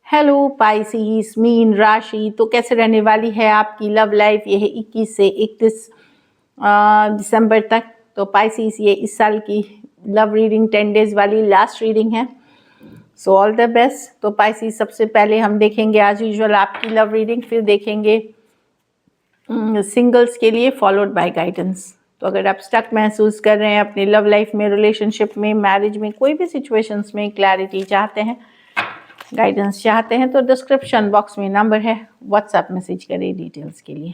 Hello Pisces mean राशि, तो कैसे रहने वाली है आपकी लव लाइफ। ये है 21 से 31 दिसंबर तक। तो पाइसिस ये इस साल की लव रीडिंग 10 डेज वाली लास्ट रीडिंग है। So all the best. तो पाइसिस सबसे पहले हम देखेंगे एज यूजुअल आपकी लव रीडिंग, फिर देखेंगे सिंगल्स के लिए फॉलोड बाय गाइडेंस। तो अगर आप स्टक महसूस कर रहे हैं अपनी लव लाइफ में, रिलेशनशिप में, मैरिज में, कोई भी सिचुएशंस में क्लैरिटी चाहते हैं, गाइडेंस चाहते हैं, तो डिस्क्रिप्शन बॉक्स में नंबर है, व्हाट्सएप मैसेज करें डिटेल्स के लिए।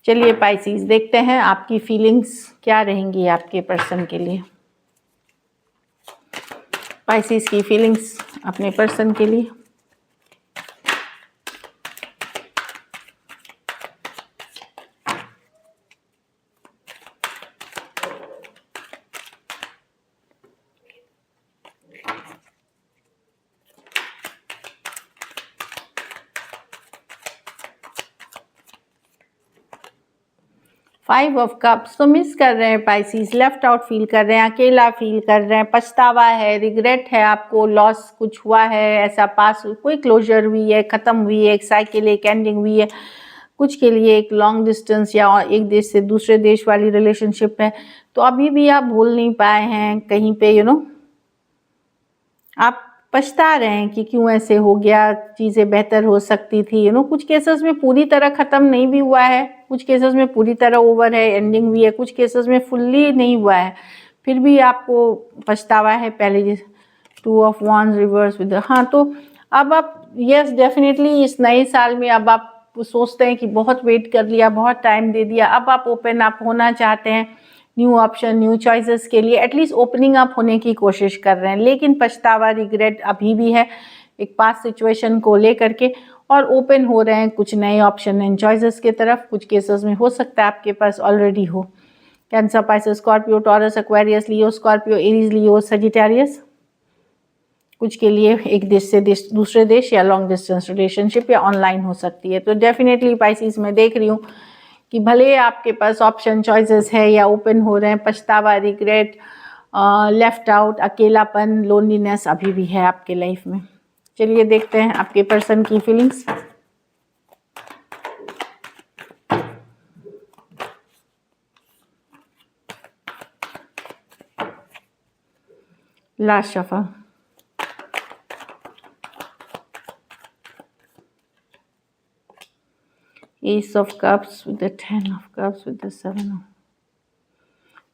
चलिए पाइसिस देखते हैं आपकी फीलिंग्स क्या रहेंगी आपके पर्सन के लिए। पाइसिस की फीलिंग्स अपने पर्सन के लिए। फाइव ऑफ कप्स, तो मिस कर रहे हैं पाइसिस, लेफ्ट आउट फील कर रहे हैं, अकेला फील कर रहे हैं, पछतावा है, रिग्रेट है, आपको लॉस कुछ हुआ है, ऐसा पास कोई क्लोजर हुई है, ख़त्म हुई है, एक साइकिल, एक एंडिंग हुई है, कुछ के लिए एक लॉन्ग डिस्टेंस या एक देश से दूसरे देश वाली रिलेशनशिप है। तो अभी भी आप भूल नहीं पाए हैं कहीं पे, आप पछता रहे हैं कि क्यों ऐसे हो गया, चीज़ें बेहतर हो सकती थी। कुछ केसेस में पूरी तरह ख़त्म नहीं भी हुआ है, कुछ केसेस में पूरी तरह ओवर है, एंडिंग हुई है, कुछ केसेस में फुल्ली नहीं हुआ है, फिर भी आपको पछतावा है। पहले 2 ऑफ wands रिवर्स विद, हाँ, तो अब आप यस डेफिनेटली इस नए साल में अब आप सोचते हैं कि बहुत वेट कर लिया, बहुत टाइम दे दिया, अब आप ओपन अप होना चाहते हैं न्यू ऑप्शन, न्यू चॉइसेस के लिए, एटलीस्ट ओपनिंग अप होने की कोशिश कर रहे हैं। लेकिन पछतावा, रिग्रेट अभी भी है एक पास्ट सिचुएशन को लेकर के, और ओपन हो रहे हैं कुछ नए ऑप्शन एंड चॉइसेस की तरफ। कुछ केसेस में हो सकता है आपके पास ऑलरेडी हो। Cancer, Pisces, Scorpio, Taurus, Aquarius, Leo, Scorpio, Aries, Leo, Sagittarius. कुछ के लिए एक देश से दूसरे देश या लॉन्ग डिस्टेंस रिलेशनशिप या ऑनलाइन हो सकती है। तो डेफिनेटली पाइसिस में देख रही हूँ कि भले आपके पास ऑप्शन चॉइसेस है या ओपन हो रहे हैं, पछतावा, रिग्रेट, लेफ्ट आउट, अकेलापन, लोनलीनेस अभी भी है आपके लाइफ में। चलिए देखते हैं आपके पर्सन की feelings. Last shuffle, Ace of Cups with the 10 of Cups with the 7 of।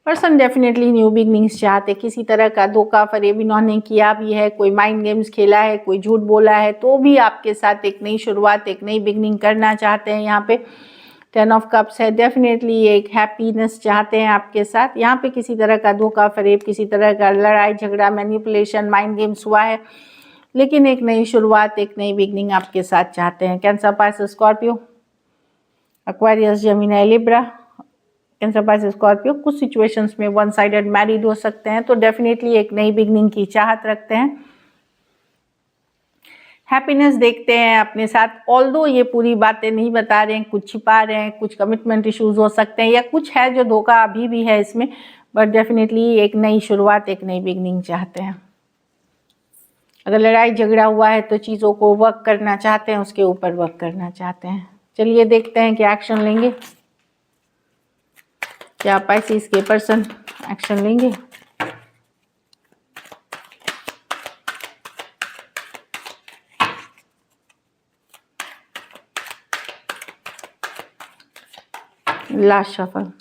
Person definitely new beginnings चाहते, किसी तरह का धोखा फरेब इन्होंने किया भी है, कोई माइंड गेम्स खेला है, कोई झूठ बोला है, तो भी आपके साथ एक नई शुरुआत, एक नई बिगनिंग करना चाहते हैं। यहाँ पे 10 ऑफ कप्स है, डेफिनेटली एक हैप्पीनेस चाहते हैं आपके साथ। यहाँ पे किसी तरह का धोखा फरेब, किसी तरह का लड़ाई झगड़ा, मैनिपुलेशन, माइंड गेम्स हुआ है, लेकिन एक नई शुरुआत, एक नई बिगनिंग आपके साथ चाहते हैं। Cancer, Pisces, Scorpio, Aquarius, Gemini, Libra. Cancer, Pisces, Scorpio कुछ सिचुएशंस में वन साइडेड मैरिड हो सकते हैं, तो डेफिनेटली एक नई बिगनिंग की चाहत रखते हैं। हैप्पीनेस देखते हैं अपने साथ, ऑल्दो ये पूरी बातें नहीं बता रहे हैं, कुछ छिपा रहे हैं, कुछ कमिटमेंट इश्यूज हो सकते हैं, या कुछ है जो धोखा अभी भी है इसमें, बट डेफिनेटली एक नई शुरुआत, एक नई बिगनिंग चाहते हैं। अगर लड़ाई झगड़ा हुआ है तो चीज़ों को वर्क करना चाहते हैं, उसके ऊपर वर्क करना चाहते हैं। चलिए देखते हैं क्या एक्शन लेंगे, क्या पाइसिस के पर्सन एक्शन लेंगे। लास्ट शफल,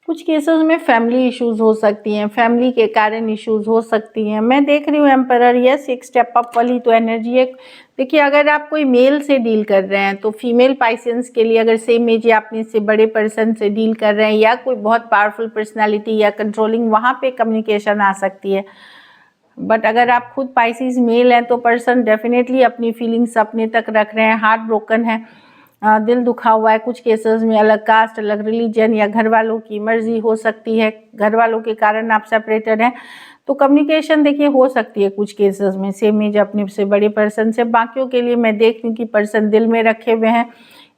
कुछ केसेस में फैमिली इश्यूज हो सकती हैं, फैमिली के कारण इश्यूज हो सकती हैं। मैं देख रही हूँ एम्परर, यस एक स्टेप अप वाली तो एनर्जी है। देखिए अगर आप कोई मेल से डील कर रहे हैं तो फीमेल पाइसेंस के लिए, अगर सेम एज या अपने से बड़े पर्सन से डील कर रहे हैं, या कोई बहुत पावरफुल पर्सनैलिटी या कंट्रोलिंग, वहाँ पे कम्युनिकेशन आ सकती है। बट अगर आप खुद पाइसिस मेल हैं तो पर्सन डेफिनेटली अपनी फीलिंग्स अपने तक रख रहे हैं, हार्ट ब्रोकन है, दिल दुखा हुआ है। कुछ केसेस में अलग कास्ट, अलग रिलीजन या घर वालों की मर्जी हो सकती है, घर वालों के कारण आप सेपरेटेड हैं। तो कम्युनिकेशन देखिए हो सकती है कुछ केसेस में सेम एज अपने से बड़े पर्सन से। बाकियों के लिए मैं देख रही हूँ कि पर्सन दिल में रखे हुए हैं,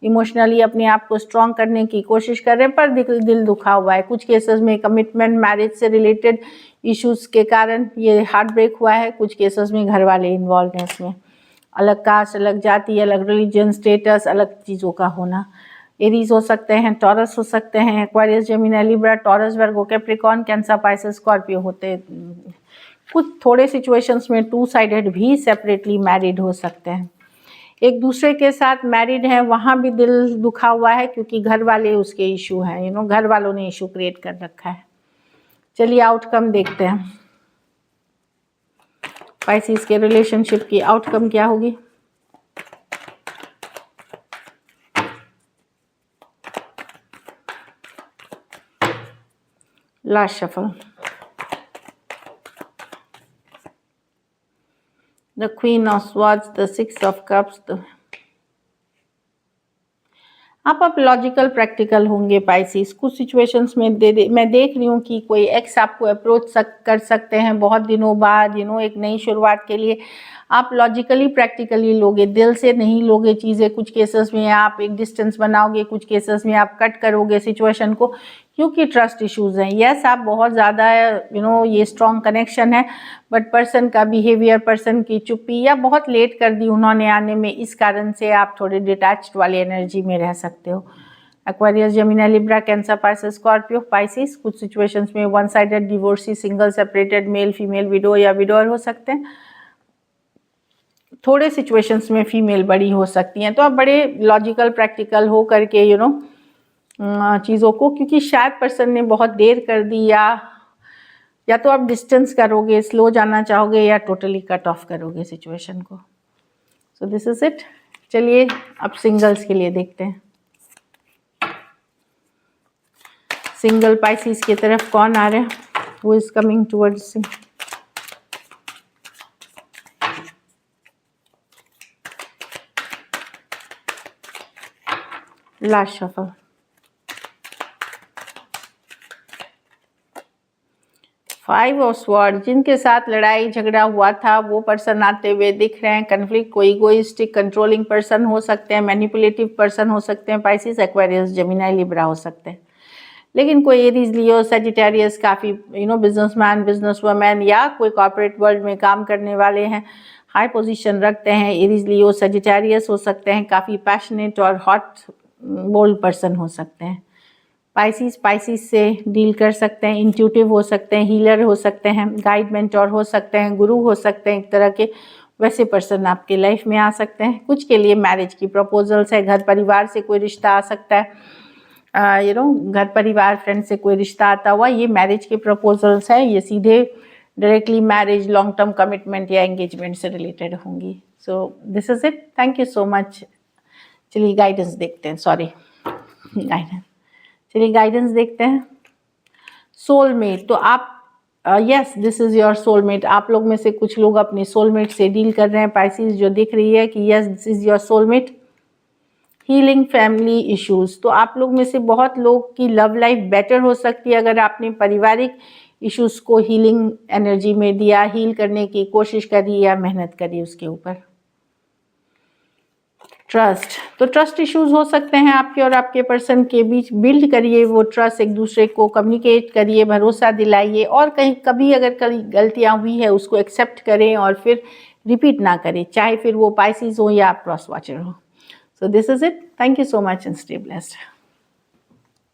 इमोशनली अपने आप को स्ट्रॉन्ग करने की कोशिश कर रहे हैं, पर दिल दुखा हुआ है। कुछ केसेस में कमिटमेंट मैरिज से रिलेटेड इश्यूज के कारण ये हार्ट ब्रेक हुआ है। कुछ केसेस में घर वाले इन्वॉल्व हैं इसमें, अलग कास्ट, अलग जाति, अलग रिलीजन, स्टेटस, अलग चीज़ों का होना। एरीज हो सकते हैं, टॉरस हो सकते हैं, एक्वारियस, जेमिनी, लिब्रा, टॉरस, वर्गो, कैप्रिकॉर्न, कैंसर, पाइसेस, स्कॉर्पियो होते हैं। कुछ थोड़े सिचुएशंस में टू साइडेड भी सेपरेटली मैरिड हो सकते हैं, एक दूसरे के साथ मैरिड है, वहाँ भी दिल दुखा हुआ है क्योंकि घर वाले उसके इशू हैं, घर वालों ने इशू क्रिएट कर रखा है। चलिए आउटकम देखते हैं, पाइसेस के रिलेशनशिप की आउटकम क्या होगी। Last shuffle, the queen of swords, the six of cups. आप लॉजिकल प्रैक्टिकल होंगे पाइसेस। कुछ सिचुएशंस में मैं देख रही हूँ कि कोई एक्स आपको अप्रोच कर सकते हैं बहुत दिनों बाद, एक नई शुरुआत के लिए। आप लॉजिकली प्रैक्टिकली लोगे, दिल से नहीं लोगे चीज़ें। कुछ केसेस में आप एक डिस्टेंस बनाओगे, कुछ केसेस में आप कट करोगे सिचुएशन को, क्योंकि ट्रस्ट इश्यूज हैं। यस, आप बहुत ज़्यादा ये स्ट्रॉन्ग कनेक्शन है, बट पर्सन का बिहेवियर, पर्सन की चुप्पी, या बहुत लेट कर दी उन्होंने आने में, इस कारण से आप थोड़े डिटैच्ड वाली एनर्जी में रह सकते हो। Aquarius, Gemini, Libra, cancer, Pisces, Scorpio, Pisces. कुछ सिचुएशंस में one sided, divorcee, single, separated, male female, window या विडोअर हो सकते हैं। थोड़े सिचुएशंस में फीमेल बड़ी हो सकती हैं। तो आप बड़े लॉजिकल प्रैक्टिकल हो करके चीज़ों को, क्योंकि शायद पर्सन ने बहुत देर कर दी, या तो आप डिस्टेंस करोगे, स्लो जाना चाहोगे, या टोटली कट ऑफ करोगे सिचुएशन को। So this is it. चलिए अब सिंगल्स के लिए देखते हैं, सिंगल पाइसेस की तरफ कौन आ रहा है, who is coming towards. Last shuffle, five of sword. जिनके साथ लड़ाई झगड़ा हुआ था वो पर्सन आते हुए दिख रहे हैं। कन्फ्लिक्ट, कोई इगोइस्टिक कंट्रोलिंग पर्सन हो सकते हैं, मैनिपुलेटिव पर्सन हो सकते हैं, पाइसेस, एक्वेरियस, जेमिनी, लिब्रा हो सकते हैं। लेकिन कोई एरीज, लियो, सजिटेरियस, काफ़ी बिजनेसमैन, बिजनेस वुमेन, या कोई कॉर्पोरेट वर्ल्ड में काम करने वाले हैं, हाई पोजीशन रखते हैं। एरीज, लियो, सजिटेरियस हो सकते हैं, काफ़ी पैशनेट और हॉट बोल्ड पर्सन हो सकते हैं। पाइसेस से डील कर सकते हैं, इंट्यूटिव हो सकते हैं, हीलर हो सकते हैं, गाइड मेंटोर हो सकते हैं, गुरु हो सकते हैं एक तरह के, वैसे पर्सन आपके लाइफ में आ सकते हैं। कुछ के लिए मैरिज की प्रपोजल्स है, घर परिवार से कोई रिश्ता आ सकता है, घर परिवार फ्रेंड से कोई रिश्ता आता हुआ, ये मैरिज के प्रपोजल्स है। ये सीधे directly marriage, long term commitment या एंगेजमेंट से रिलेटेड होंगी। So this is it, thank you so much. चलिए गाइडेंस देखते हैं, चलिए गाइडेंस देखते हैं। सोलमेट, तो आप yes, this is your soulmate. आप लोग में से कुछ लोग अपने सोलमेट से डील कर रहे हैं पाइसेस, जो दिख रही है कि yes, this is your soulmate. Healing family issues, तो आप लोग में से बहुत लोग की लव लाइफ बेटर हो सकती है अगर आपने पारिवारिक इश्यूज को हीलिंग एनर्जी में दिया, हील करने की कोशिश करी या मेहनत करी उसके ऊपर। ट्रस्ट, तो ट्रस्ट इश्यूज हो सकते हैं आपके और आपके पर्सन के बीच। बिल्ड करिए वो ट्रस्ट, एक दूसरे को कम्युनिकेट करिए, भरोसा दिलाइए, और कहीं कभी अगर कहीं गलतियां हुई है उसको एक्सेप्ट करें और फिर रिपीट ना करें, चाहे फिर वो पाइसेस हो या आप क्रॉस वॉचर हो। So this is it, thank you so much and stay blessed.